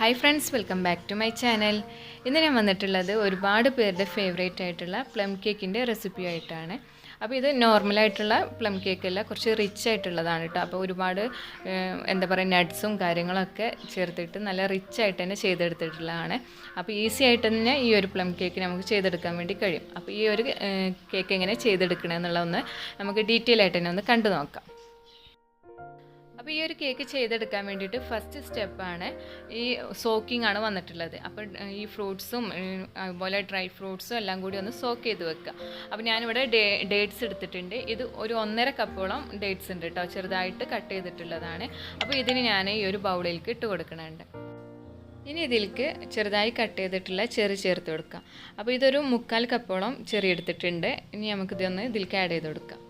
Hi friends, welcome back to my channel. ഇന്ന് ഞാൻ വന്നിട്ടുള്ളത് ഒരുപാട് പേരുടെ ഫേവറേറ്റ് ആയിട്ടുള്ള പ്ലം കേക്കിൻ്റെ റെസിപ്പി ആയിട്ടാണ്. അപ്പോൾ ഇത് നോർമലായിട്ടുള്ള പ്ലം കേക്കല്ല, കുറച്ച് റിച്ച് ആയിട്ടുള്ളതാണ് കേട്ടോ. അപ്പോൾ ഒരുപാട് എന്താ പറയുക നട്ട്സും കാര്യങ്ങളൊക്കെ ചേർത്തിട്ട് നല്ല റിച്ച് ആയിട്ട് തന്നെ ചെയ്തെടുത്തിട്ടുള്ളതാണ്. അപ്പോൾ ഈസി ആയിട്ട് തന്നെ ഈ ഒരു പ്ലം കേക്ക് നമുക്ക് ചെയ്തെടുക്കാൻ വേണ്ടി കഴിയും. അപ്പോൾ ഈ ഒരു കേക്ക് എങ്ങനെ ചെയ്തെടുക്കണമെന്നുള്ളതൊന്ന് നമുക്ക് ഡീറ്റെയിൽ ആയിട്ട് തന്നെ ഒന്ന് കണ്ടു നോക്കാം. അപ്പോൾ ഈ ഒരു കേക്ക് ചെയ്തെടുക്കാൻ വേണ്ടിയിട്ട് ഫസ്റ്റ് സ്റ്റെപ്പാണ് ഈ സോക്കിംഗ് ആണ് വന്നിട്ടുള്ളത്. അപ്പോൾ ഈ ഫ്രൂട്ട്സും അതുപോലെ ഡ്രൈ ഫ്രൂട്ട്സും എല്ലാം കൂടി ഒന്ന് സോക്ക് ചെയ്ത് വെക്കുക. അപ്പോൾ ഞാനിവിടെ ഡേറ്റ്സ് എടുത്തിട്ടുണ്ട്. ഇത് ഒരു 1.5 കപ്പോളം ഡേറ്റ്സ് ഉണ്ട് കേട്ടോ, ചെറുതായിട്ട് കട്ട് ചെയ്തിട്ടുള്ളതാണ്. അപ്പോൾ ഇതിന് ഞാൻ ഈ ഒരു ബൗളിലേക്ക് ഇട്ട് കൊടുക്കുന്നുണ്ട്. ഇനി ഇതിലേക്ക് ചെറുതായി കട്ട് ചെയ്തിട്ടുള്ള ചെറി ചേർത്ത് കൊടുക്കാം. അപ്പോൾ ഇതൊരു 3/4 കപ്പോളം ചെറി എടുത്തിട്ടുണ്ട്. ഇനി നമുക്കിതൊന്ന് ഇതിലേക്ക് ആഡ് ചെയ്ത് കൊടുക്കാം.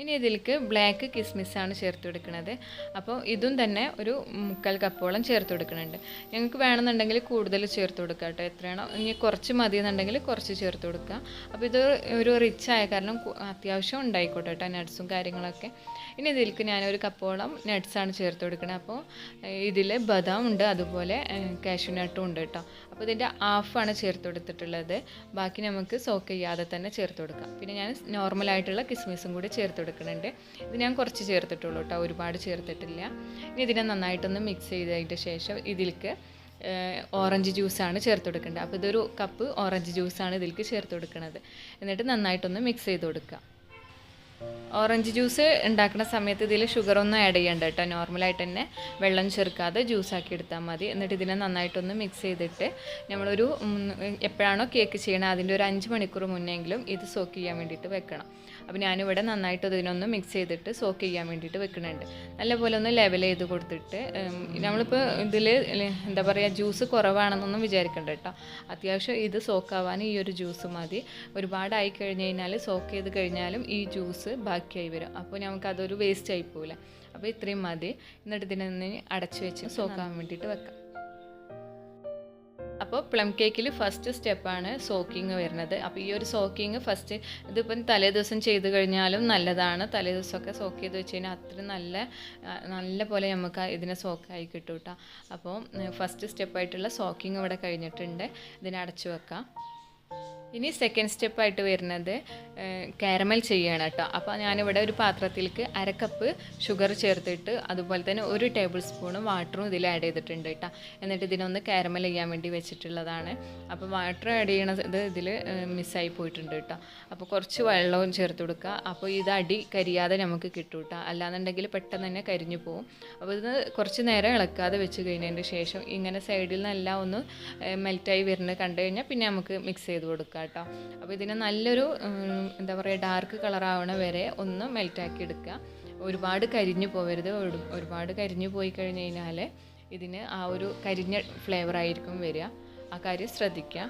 ഇനി ഇതിലേക്ക് ബ്ലാക്ക് കിസ്മിസാണ് ചേർത്ത് കൊടുക്കുന്നത്. അപ്പോൾ ഇതും തന്നെ ഒരു 3/4 കപ്പോളം ചേർത്ത് കൊടുക്കുന്നുണ്ട്. ഞങ്ങൾക്ക് വേണമെന്നുണ്ടെങ്കിൽ കൂടുതൽ ചേർത്ത് കൊടുക്കുക കേട്ടോ, എത്രയാണോ. ഇനി കുറച്ച് മതി എന്നുണ്ടെങ്കിൽ കുറച്ച് ചേർത്ത് കൊടുക്കുക. അപ്പോൾ ഇത് ഒരു റിച്ച് ആയ കാരണം അത്യാവശ്യം ഉണ്ടായിക്കോട്ടെ കേട്ടോ, നട്ട്സും കാര്യങ്ങളൊക്കെ. ഇനി ഇതിലേക്ക് ഞാനൊരു കപ്പോളം നട്ട്സാണ് ചേർത്ത് കൊടുക്കുന്നത്. അപ്പോൾ ഇതിൽ ബദാം ഉണ്ട്, അതുപോലെ കാഷ്യൂ നട്ടും ഉണ്ട് കേട്ടോ. അപ്പോൾ ഇതിൻ്റെ ഹാഫാണ് ചേർത്ത് കൊടുത്തിട്ടുള്ളത്. ബാക്കി നമുക്ക് സോക്ക് ചെയ്യാതെ തന്നെ ചേർത്ത് കൊടുക്കാം. പിന്നെ ഞാൻ നോർമലായിട്ടുള്ള കിസ്മിസും കൂടി ചേർത്ത് കൊടുക്കുന്നുണ്ട്. ഇത് ഞാൻ കുറച്ച് ചേർത്തിട്ടുള്ളൂ കേട്ടോ, ഒരുപാട് ചേർത്തിട്ടില്ല. ഇനി ഇതിനെ നന്നായിട്ടൊന്ന് മിക്സ് ചെയ്തതിൻ്റെ ശേഷം ഇതിലേക്ക് ഓറഞ്ച് ജ്യൂസാണ് ചേർത്ത് കൊടുക്കേണ്ടത്. അപ്പോൾ ഇതൊരു കപ്പ് ഓറഞ്ച് ജ്യൂസാണ് ഇതിലേക്ക് ചേർത്ത് കൊടുക്കുന്നത്. എന്നിട്ട് നന്നായിട്ടൊന്ന് മിക്സ് ചെയ്ത് കൊടുക്കുക. ഓറഞ്ച് ജ്യൂസ് ഉണ്ടാക്കുന്ന സമയത്ത് ഇതിൽ ഷുഗറൊന്നും ആഡ് ചെയ്യണ്ട കേട്ടോ, നോർമലായിട്ട് തന്നെ വെള്ളം ചേർക്കാതെ ജ്യൂസാക്കി എടുത്താൽ മതി. എന്നിട്ട് ഇതിനെ നന്നായിട്ടൊന്ന് മിക്സ് ചെയ്തിട്ട് നമ്മളൊരു എപ്പോഴാണോ കേക്ക് ചെയ്യണം അതിൻ്റെ ഒരു 5 മണിക്കൂർ മുന്നെങ്കിലും ഇത് സോക്ക് ചെയ്യാൻ വേണ്ടിയിട്ട് വെക്കണം. അപ്പോൾ ഞാനിവിടെ നന്നായിട്ട് ഇതിനൊന്ന് മിക്സ് ചെയ്തിട്ട് സോക്ക് ചെയ്യാൻ വേണ്ടിയിട്ട് വെക്കുന്നുണ്ട്. നല്ലപോലെ ഒന്ന് ലെവൽ ചെയ്ത് കൊടുത്തിട്ട് നമ്മളിപ്പോൾ ഇതിൽ എന്താ പറയുക ജ്യൂസ് കുറവാണെന്നൊന്നും വിചാരിക്കണ്ട കേട്ടോ. അത്യാവശ്യം ഇത് സോക്കാവാൻ ഈ ഒരു ജ്യൂസ് മതി. ഒരുപാടായി കഴിഞ്ഞ് കഴിഞ്ഞാൽ സോക്ക് ചെയ്ത് കഴിഞ്ഞാലും ഈ ജ്യൂസ് ബാക്കിയായി വരും. അപ്പോൾ നമുക്കതൊരു വേസ്റ്റ് ആയി പോകില്ല. അപ്പോൾ ഇത്രയും മതി. എന്നിട്ട് ഇതിനൊന്ന് അടച്ചു വെച്ച് സോക്കാൻ വേണ്ടിയിട്ട് വെക്കാം. അപ്പോൾ പ്ലം കേക്കിൽ ഫസ്റ്റ് സ്റ്റെപ്പാണ് സോക്കിങ് വരുന്നത്. അപ്പോൾ ഈ ഒരു സോക്കിങ് ഫസ്റ്റ് ഇതിപ്പം തലേ ദിവസം ചെയ്ത് കഴിഞ്ഞാലും നല്ലതാണ്. തലേ ദിവസമൊക്കെ സോക്ക് ചെയ്ത് വെച്ച് കഴിഞ്ഞാൽ അത്രയും നല്ല പോലെ നമുക്ക് ഇതിനെ സോക്കായി കിട്ടും കേട്ടോ. അപ്പോൾ ഫസ്റ്റ് സ്റ്റെപ്പായിട്ടുള്ള സോക്കിങ് ഇവിടെ കഴിഞ്ഞിട്ടുണ്ട്. ഇതിനെ അടച്ചു വെക്കാം. ഇനി സെക്കൻഡ് സ്റ്റെപ്പായിട്ട് വരുന്നത് കാരമൽ ചെയ്യണം കേട്ടോ. അപ്പോൾ ഞാനിവിടെ ഒരു പാത്രത്തിലേക്ക് 1/2 കപ്പ് ഷുഗർ ചേർത്തിട്ട് അതുപോലെ തന്നെ 1 ടേബിൾ സ്പൂൺ വാട്ടറും ഇതിൽ ആഡ് ചെയ്തിട്ടുണ്ട് കേട്ടോ. എന്നിട്ട് ഇതിനൊന്ന് കാരമൽ ചെയ്യാൻ വേണ്ടി വെച്ചിട്ടുള്ളതാണ്. അപ്പോൾ വാട്ടർ ആഡ് ചെയ്യണത് ഇതിൽ മിസ്സായി പോയിട്ടുണ്ട് കേട്ടോ. അപ്പോൾ കുറച്ച് വെള്ളവും ചേർത്ത് കൊടുക്കുക. അപ്പോൾ ഇത് അടി കരിയാതെ നമുക്ക് കിട്ടും കേട്ടോ, അല്ലാന്നുണ്ടെങ്കിൽ പെട്ടെന്ന് തന്നെ കരിഞ്ഞു പോകും. അപ്പോൾ ഇത് കുറച്ച് നേരം ഇളക്കാതെ വെച്ച് കഴിഞ്ഞതിൻ്റെ ശേഷം ഇങ്ങനെ സൈഡിൽ നിന്നെല്ലാം ഒന്ന് മെൽറ്റായി വരുന്നത് കണ്ടു കഴിഞ്ഞാൽ പിന്നെ നമുക്ക് മിക്സ് ചെയ്ത് കൊടുക്കാം കേട്ടോ. അപ്പോൾ ഇതിനെ നല്ലൊരു എന്താ പറയുക ഡാർക്ക് കളറാവണ വരെ ഒന്ന് മെൽറ്റാക്കി എടുക്കുക. ഒരുപാട് കരിഞ്ഞു പോകരുത്. ഒരുപാട് കരിഞ്ഞു പോയി കഴിഞ്ഞ് കഴിഞ്ഞാൽ ഇതിന് ആ ഒരു കരിഞ്ഞ ഫ്ലേവറായിരിക്കും വരിക. ആ കാര്യം ശ്രദ്ധിക്കുക.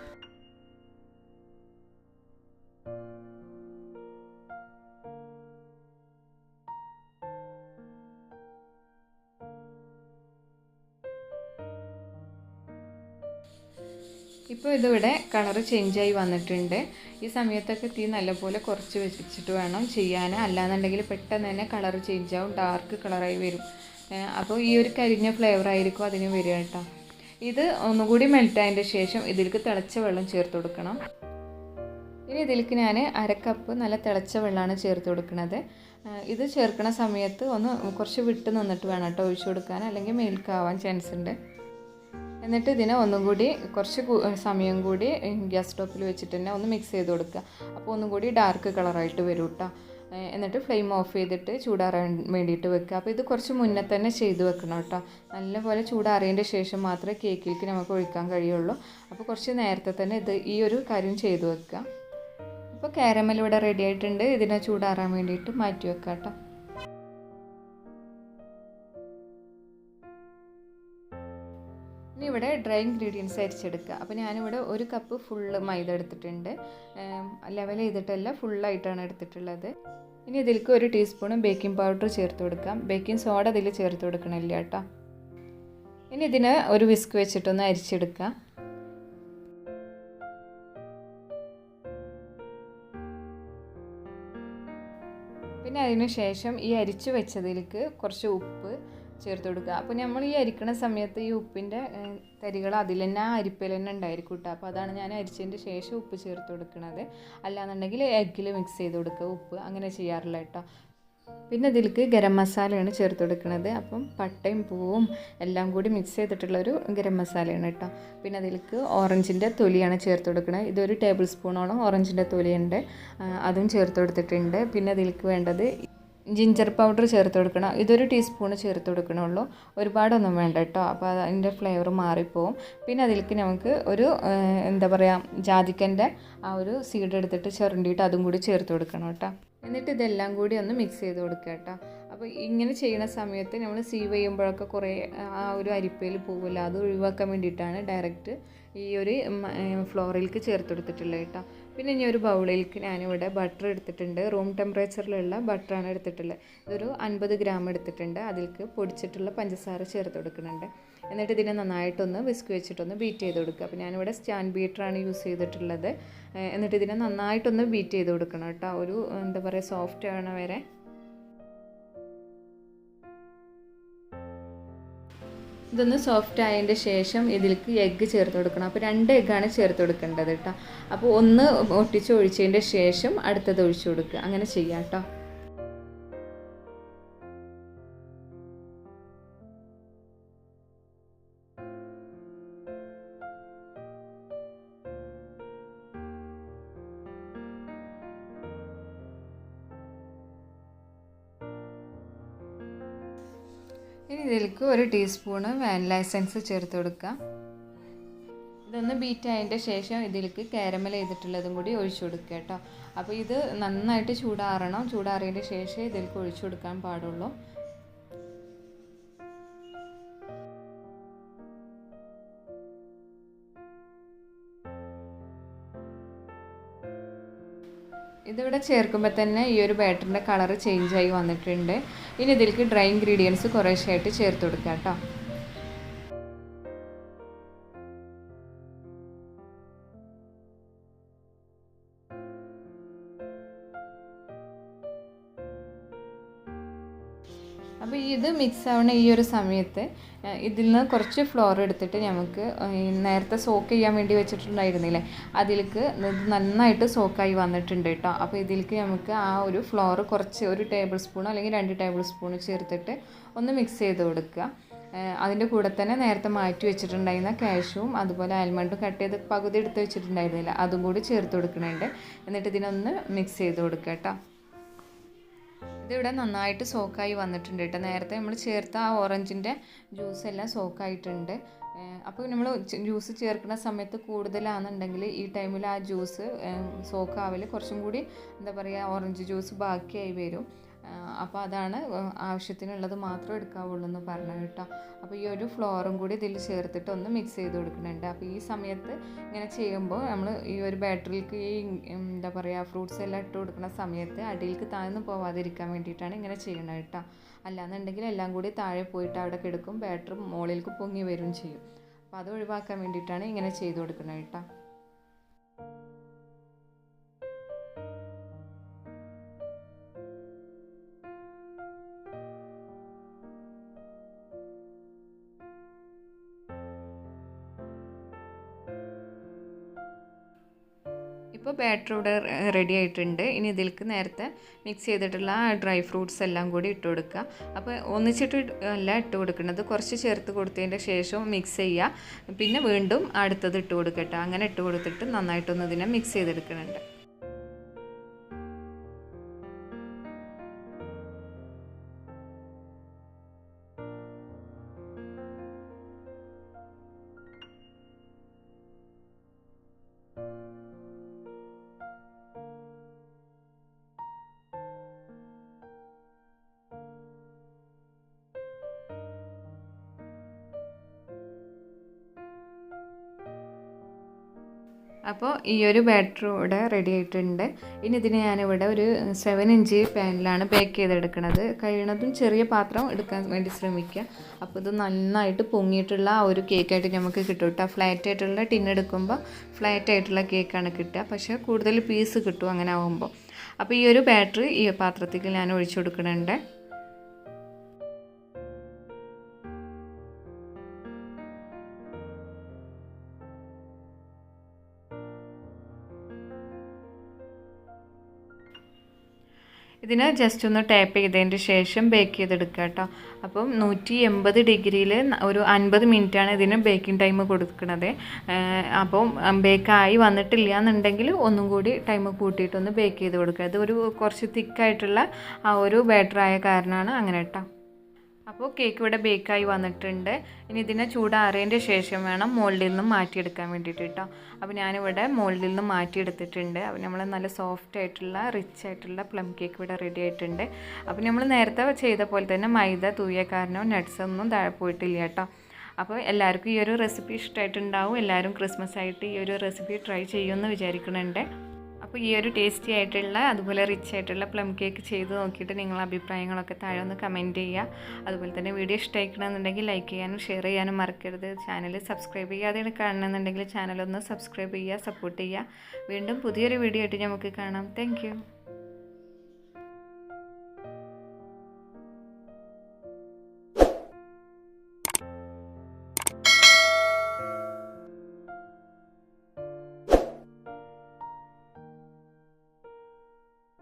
ഇപ്പോൾ ഇതിവിടെ കളറ് ചേഞ്ചായി വന്നിട്ടുണ്ട്. ഈ സമയത്തൊക്കെ തീ നല്ലപോലെ കുറച്ച് വെച്ചിട്ട് വേണം ചെയ്യാൻ, അല്ലാന്നുണ്ടെങ്കിൽ പെട്ടെന്ന് തന്നെ കളറ് ചേഞ്ചാവും, ഡാർക്ക് കളറായി വരും. അപ്പോൾ ഈ ഒരു കരിഞ്ഞ ഫ്ലേവർ ആയിരിക്കും അതിന് വരിക കേട്ടോ. ഇത് ഒന്നുകൂടി മെൽറ്റായതിൻ്റെ ശേഷം ഇതിലേക്ക് തിളച്ച വെള്ളം ചേർത്ത് കൊടുക്കണം. ഇനി ഇതിലേക്ക് ഞാൻ 1/2 കപ്പ് നല്ല തിളച്ച വെള്ളമാണ് ചേർത്ത് കൊടുക്കുന്നത്. ഇത് ചേർക്കുന്ന സമയത്ത് ഒന്ന് കുറച്ച് വിട്ട് നിന്നിട്ട് വേണം കേട്ടോ ഒഴിച്ചു കൊടുക്കാൻ, അല്ലെങ്കിൽ മേൽക്കാവാൻ ചാൻസ് ഉണ്ട്. എന്നിട്ട് ഇതിനെ ഒന്നും കൂടി കുറച്ച് സമയം കൂടി ഗ്യാസ് സ്റ്റോപ്പിൽ വെച്ചിട്ട് തന്നെ ഒന്ന് മിക്സ് ചെയ്ത് കൊടുക്കുക. അപ്പോൾ ഒന്നും കൂടി ഡാർക്ക് കളറായിട്ട് വരും കേട്ടോ. എന്നിട്ട് ഫ്ലെയിം ഓഫ് ചെയ്തിട്ട് ചൂടാറാൻ വേണ്ടിയിട്ട് വെക്കുക. അപ്പോൾ ഇത് കുറച്ച് മുന്നേ തന്നെ ചെയ്ത് വെക്കണം കേട്ടോ. നല്ലപോലെ ചൂടാറിയതിൻ്റെ ശേഷം മാത്രമേ കേക്കിലേക്ക് നമുക്ക് ഒഴിക്കാൻ കഴിയുള്ളൂ. അപ്പോൾ കുറച്ച് നേരത്തെ തന്നെ ഈ ഒരു കാര്യം ചെയ്ത് വെക്കുക. അപ്പോൾ കാരമൽ ഇവിടെ റെഡി ആയിട്ടുണ്ട്. ഇതിനെ ചൂടാറാൻ വേണ്ടിയിട്ട് മാറ്റി വെക്കാം കേട്ടോ. ഇനി ഇവിടെ ഡ്രൈ ഇൻഗ്രീഡിയൻസ് അരിച്ചെടുക്കുക. അപ്പോൾ ഞാനിവിടെ 1 കപ്പ് ഫുള്ള് മൈദ എടുത്തിട്ടുണ്ട്. ലെവൽ ചെയ്തിട്ടല്ല, ഫുള്ളായിട്ടാണ് എടുത്തിട്ടുള്ളത്. ഇനി ഇതിലേക്ക് 1 ടീസ്പൂൺ ബേക്കിംഗ് പൗഡർ ചേർത്ത് കൊടുക്കാം. ബേക്കിംഗ് സോഡ ഇതിൽ ചേർത്ത് കൊടുക്കണില്ല കേട്ടോ. ഇനി ഇതിനെ ഒരു വിസ്ക് വെച്ചിട്ടൊന്ന് അരിച്ചെടുക്കുക. പിന്നെ അതിന് ശേഷം ഈ അരിച്ച് വെച്ചതിലേക്ക് കുറച്ച് ഉപ്പ് ചേർത്ത് കൊടുക്കുക. അപ്പോൾ നമ്മൾ ഈ അരിക്കണ സമയത്ത് ഈ ഉപ്പിൻ്റെ തരികൾ അതിൽ തന്നെ ആ അരിപ്പയിൽ തന്നെ ഉണ്ടായിരിക്കും കേട്ടോ. അപ്പോൾ അതാണ് ഞാൻ അരിച്ചതിൻ്റെ ശേഷം ഉപ്പ് ചേർത്ത് കൊടുക്കുന്നത്. അല്ലാന്നുണ്ടെങ്കിൽ എഗ്ഗിൽ മിക്സ് ചെയ്ത് കൊടുക്കുക ഉപ്പ്, അങ്ങനെ ചെയ്യാറില്ല കേട്ടോ. പിന്നെ ഇതിലേക്ക് ഗരം മസാലയാണ് ചേർത്ത് കൊടുക്കുന്നത്. അപ്പം പട്ടയും പൂവും എല്ലാം കൂടി മിക്സ് ചെയ്തിട്ടുള്ളൊരു ഗരം മസാലയാണ് കേട്ടോ. പിന്നെ അതിലേക്ക് ഓറഞ്ചിൻ്റെ തൊലിയാണ് ചേർത്ത് കൊടുക്കുന്നത്. ഇതൊരു ടേബിൾ സ്പൂണോളം ഓറഞ്ചിൻ്റെ തൊലിയുണ്ട്, അതും ചേർത്ത് കൊടുത്തിട്ടുണ്ട്. പിന്നെ അതിലേക്ക് വേണ്ടത് ജിഞ്ചർ പൗഡർ ചേർത്ത് കൊടുക്കണം. ഇതൊരു ടീസ്പൂണ് ചേർത്ത് കൊടുക്കണുള്ളൂ, ഒരുപാടൊന്നും വേണ്ട കേട്ടോ. അപ്പോൾ അതിൻ്റെ ഫ്ലേവർ മാറിപ്പോവും. പിന്നെ അതിലേക്ക് നമുക്ക് ഒരു എന്താ പറയുക ജാതിക്കൻ്റെ ആ ഒരു സീഡ് എടുത്തിട്ട് ചുരണ്ടിയിട്ട് അതും കൂടി ചേർത്ത് കൊടുക്കണം കേട്ടോ. എന്നിട്ട് ഇതെല്ലാം കൂടി ഒന്ന് മിക്സ് ചെയ്ത് കൊടുക്കുക കേട്ടോ. അപ്പോൾ ഇങ്ങനെ ചെയ്യുന്ന സമയത്ത് നമ്മൾ സീവ് ചെയ്യുമ്പോഴൊക്കെ കുറേ ആ ഒരു അരിപ്പയിൽ പോകില്ല, അത് ഒഴിവാക്കാൻ വേണ്ടിയിട്ടാണ് ഡയറക്റ്റ് ഈ ഒരു ഫ്ലോറിലേക്ക് ചേർത്ത് കൊടുത്തിട്ടുള്ളത് കേട്ടോ. പിന്നെ ഇനി ഒരു ബൗളിലേക്ക് ഞാനിവിടെ ബട്ടർ എടുത്തിട്ടുണ്ട്. റൂം ടെമ്പറേച്ചറിലുള്ള ബട്ടറാണ് എടുത്തിട്ടുള്ളത്. ഇതൊരു 50 ഗ്രാം എടുത്തിട്ടുണ്ട്. അതിലേക്ക് പൊടിച്ചിട്ടുള്ള പഞ്ചസാര ചേർത്ത് കൊടുക്കുന്നുണ്ട്. എന്നിട്ട് ഇതിനെ നന്നായിട്ടൊന്ന് വിസ്ക് വെച്ചിട്ടൊന്ന് ബീറ്റ് ചെയ്ത് കൊടുക്കുക. അപ്പോൾ ഞാനിവിടെ സ്റ്റാൻഡ് ബീറ്ററാണ് യൂസ് ചെയ്തിട്ടുള്ളത്. എന്നിട്ട് ഇതിനെ നന്നായിട്ടൊന്ന് ബീറ്റ് ചെയ്ത് കൊടുക്കണം കേട്ടോ, ഒരു എന്താ പറയുക സോഫ്റ്റ് ആവണ വരെ. ഇതൊന്ന് സോഫ്റ്റ് ആയതിൻ്റെ ശേഷം ഇതിലേക്ക് എഗ്ഗ് ചേർത്ത് കൊടുക്കണം. അപ്പോൾ 2 എഗ്ഗാണ് ചേർത്ത് കൊടുക്കേണ്ടത് കേട്ടോ. അപ്പോൾ ഒന്ന് ഒട്ടിച്ച് ഒഴിച്ചതിൻ്റെ ശേഷം അടുത്തത് ഒഴിച്ചു കൊടുക്കുക, അങ്ങനെ ചെയ്യാം കേട്ടോ. ഇനി ഇതിലേക്ക് 1 ടീസ്പൂണ് വാനില എസൻസ് ചേർത്ത് കൊടുക്കുക. ഇതൊന്ന് ബീറ്റ് ആയതിൻ്റെ ശേഷം ഇതിലേക്ക് കാരമൽ ചെയ്തിട്ടുള്ളതും കൂടി ഒഴിച്ചു കൊടുക്കുക കേട്ടോ. അപ്പോൾ ഇത് നന്നായിട്ട് ചൂടാറണം. ചൂടാറിയതിൻ്റെ ശേഷം ഇതിലേക്ക് ഒഴിച്ചു കൊടുക്കാൻ പാടുള്ളൂ. ഇതിവിടെ ചേർക്കുമ്പോൾ തന്നെ ഈ ഒരു ബാറ്ററിൻ്റെ കളറ് ചേഞ്ചായി വന്നിട്ടുണ്ട്. ഇനി ഇതിലേക്ക് ഡ്രൈ ഇൻഗ്രീഡിയൻസ് കുറേശ്ശായിട്ട് ചേർത്ത് കൊടുക്കാം കേട്ടോ. അപ്പോൾ ഇത് മിക്സ് ആവുന്ന ഈ ഒരു സമയത്ത് ഇതിൽ നിന്ന് കുറച്ച് ഫ്ലോർ എടുത്തിട്ട് നമുക്ക് നേരത്തെ സോക്ക് ചെയ്യാൻ വേണ്ടി വെച്ചിട്ടുണ്ടായിരുന്നില്ലേ, അതിലേക്ക് നന്നായിട്ട് സോക്കായി വന്നിട്ടുണ്ട് കേട്ടോ. അപ്പോൾ ഇതിലേക്ക് നമുക്ക് ആ ഒരു ഫ്ലോർ കുറച്ച് 1 ടേബിൾ സ്പൂണോ അല്ലെങ്കിൽ 2 ടേബിൾ സ്പൂൺ ചേർത്തിട്ട് ഒന്ന് മിക്സ് ചെയ്ത് കൊടുക്കുക. അതിൻ്റെ കൂടെ തന്നെ നേരത്തെ മാറ്റി വെച്ചിട്ടുണ്ടായിരുന്ന കാഷ്യൂവും അതുപോലെ ആൽമണ്ടും കട്ട് ചെയ്ത് പകുതി എടുത്ത് വെച്ചിട്ടുണ്ടായിരുന്നില്ല, അതും കൂടി ചേർത്ത് കൊടുക്കുന്നുണ്ട്. എന്നിട്ട് ഇതിനൊന്ന് മിക്സ് ചെയ്ത് കൊടുക്കുക കേട്ടോ. ഇതിവിടെ നന്നായിട്ട് സോക്കായി വന്നിട്ടുണ്ട് കേട്ടോ. നേരത്തെ നമ്മൾ ചേർത്ത ആ ഓറഞ്ചിൻ്റെ ജ്യൂസ് എല്ലാം സോക്കായിട്ടുണ്ട്. അപ്പോൾ നമ്മൾ ജ്യൂസ് ചേർക്കുന്ന സമയത്ത് കൂടുതലാണെന്നുണ്ടെങ്കിൽ ഈ ടൈമിൽ ആ ജ്യൂസ് സോക്കാവൽ കുറച്ചും കൂടി എന്താ പറയുക ഓറഞ്ച് ജ്യൂസ് ബാക്കിയായി വരും. അപ്പോൾ അതാണ് ആവശ്യത്തിനുള്ളത് മാത്രം എടുക്കാവുള്ളൂ എന്ന് പറഞ്ഞു കേട്ടോ. അപ്പോൾ ഈ ഒരു ഫ്ലോറും കൂടി ഇതിൽ ചേർത്തിട്ട് ഒന്ന് മിക്സ് ചെയ്ത് കൊടുക്കുന്നുണ്ട്. അപ്പോൾ ഈ സമയത്ത് ഇങ്ങനെ ചെയ്യുമ്പോൾ നമ്മൾ ഈ ഒരു ബാറ്ററിക്ക് ഈ എന്താ പറയുക ഫ്രൂട്ട്സ് എല്ലാം ഇട്ട് കൊടുക്കുന്ന സമയത്ത് അടിയിലേക്ക് താഴ്ന്നു പോവാതിരിക്കാൻ വേണ്ടിയിട്ടാണ് ഇങ്ങനെ ചെയ്യണത് കേട്ടോ. അല്ലാന്നുണ്ടെങ്കിൽ എല്ലാം കൂടി താഴെ പോയിട്ട് അവിടെ കിടക്കും, ബാറ്റർ മുകളിലേക്ക് പൊങ്ങി വരും ചെയ്യും. അപ്പോൾ അത് ഒഴിവാക്കാൻ വേണ്ടിയിട്ടാണ് ഇങ്ങനെ ചെയ്ത് കൊടുക്കുന്നത് കേട്ടോ. ഇപ്പോൾ ബാറ്റർ ഇവിടെ റെഡി ആയിട്ടുണ്ട്. ഇനി ഇതിലേക്ക് നേരത്തെ മിക്സ് ചെയ്തിട്ടുള്ള ഡ്രൈ ഫ്രൂട്ട്സ് എല്ലാം കൂടി ഇട്ട് കൊടുക്കുക. അപ്പോൾ ഒന്നിച്ചിട്ട് അല്ല ഇട്ട് കൊടുക്കുന്നത്, കുറച്ച് ചേർത്ത് കൊടുത്തതിൻ്റെ ശേഷം മിക്സ് ചെയ്യുക. പിന്നെ വീണ്ടും അടുത്തത് ഇട്ട് കൊടുക്കട്ടെ. അങ്ങനെ ഇട്ട് കൊടുത്തിട്ട് നന്നായിട്ടൊന്ന് ഇതിനെ മിക്സ് ചെയ്തെടുക്കുന്നുണ്ട്. അപ്പോൾ ഈ ഒരു ബാറ്റർ ഇവിടെ റെഡി ആയിട്ടുണ്ട്. ഇനി ഇതിന് ഞാനിവിടെ ഒരു 7 ഇഞ്ച് പാനിലാണ് ബേക്ക് ചെയ്തെടുക്കുന്നത്. കഴിയുന്നതും ചെറിയ പാത്രം എടുക്കാൻ വേണ്ടി ശ്രമിക്കുക. അപ്പോൾ ഇത് നന്നായിട്ട് പൊങ്ങിയിട്ടുള്ള ആ ഒരു കേക്കായിട്ട് നമുക്ക് കിട്ടും കേട്ടോ. ഫ്ലാറ്റ് ആയിട്ടുള്ള ടിൻ എടുക്കുമ്പോൾ ഫ്ലാറ്റ് ആയിട്ടുള്ള കേക്കാണ് കിട്ടുക, പക്ഷേ കൂടുതൽ പീസ് കിട്ടും അങ്ങനെ ആകുമ്പോൾ. അപ്പോൾ ഈ ഒരു ബാറ്റർ ഈ പാത്രത്തിൽ ഞാൻ ഒഴിച്ചു കൊടുക്കുന്നുണ്ട്. ഇതിനെ ജസ്റ്റ് ഒന്ന് ടാപ്പ് ചെയ്തതിന് ശേഷം ബേക്ക് ചെയ്തെടുക്കുക കേട്ടോ. അപ്പം 180 ഡിഗ്രിയിൽ ഒരു 50 മിനിറ്റാണ് ഇതിന് ബേക്കിംഗ് ടൈം കൊടുക്കുന്നത്. അപ്പം ബേക്കായി വന്നിട്ടില്ല എന്നുണ്ടെങ്കിൽ ഒന്നും കൂടി ടൈം കൂട്ടിയിട്ടൊന്ന് ബേക്ക് ചെയ്ത് കൊടുക്കുക. ഇത് ഒരു കുറച്ച് തിക്കായിട്ടുള്ള ആ ഒരു ബാറ്റർ ആയ കാരണമാണ് അങ്ങനെ കേട്ടോ. അപ്പോൾ കേക്ക് ഇവിടെ ബേക്കായി വന്നിട്ടുണ്ട്. ഇനി ഇതിനെ ചൂടാറിയതിൻ്റെ ശേഷം വേണം മോൾഡിൽ നിന്നും മാറ്റിയെടുക്കാൻ വേണ്ടിയിട്ട് കേട്ടോ. അപ്പോൾ ഞാനിവിടെ മോൾഡിൽ നിന്നും മാറ്റിയെടുത്തിട്ടുണ്ട്. അപ്പോൾ നമ്മൾ നല്ല സോഫ്റ്റ് ആയിട്ടുള്ള റിച്ച് ആയിട്ടുള്ള പ്ലം കേക്ക് ഇവിടെ റെഡി ആയിട്ടുണ്ട്. അപ്പോൾ നമ്മൾ നേരത്തെ ചെയ്ത പോലെ തന്നെ മൈദ തൂയ കാരണം നട്ട്സ് ഒന്നും താഴെ പോയിട്ടില്ല കേട്ടോ. അപ്പോൾ എല്ലാവർക്കും ഈ ഒരു റെസിപ്പി ഇഷ്ടമായിട്ടുണ്ടാവും. എല്ലാവരും ക്രിസ്മസ് ആയിട്ട് ഈ ഒരു റെസിപ്പി ട്രൈ ചെയ്യുമെന്ന് വിചാരിക്കുന്നുണ്ട്. അപ്പോൾ ഈ ഒരു ടേസ്റ്റി ആയിട്ടുള്ള അതുപോലെ റിച്ച് ആയിട്ടുള്ള പ്ലം കേക്ക് ചെയ്ത് നോക്കിയിട്ട് നിങ്ങളുടെ അഭിപ്രായങ്ങളൊക്കെ താഴെ ഒന്ന് കമൻറ്റ് ചെയ്യുക. അതുപോലെ തന്നെ വീഡിയോ ഇഷ്ടമായിക്കണമെന്നുണ്ടെങ്കിൽ ലൈക്ക് ചെയ്യാനും ഷെയർ ചെയ്യാനും മറക്കരുത്. ചാനൽ സബ്സ്ക്രൈബ് ചെയ്യാതെയാണ് കാണണമെന്നുണ്ടെങ്കിൽ ചാനലൊന്ന് സബ്സ്ക്രൈബ് ചെയ്യുക, സപ്പോർട്ട് ചെയ്യുക. വീണ്ടും പുതിയൊരു വീഡിയോ ആയിട്ട് നമുക്ക് കാണാം. താങ്ക്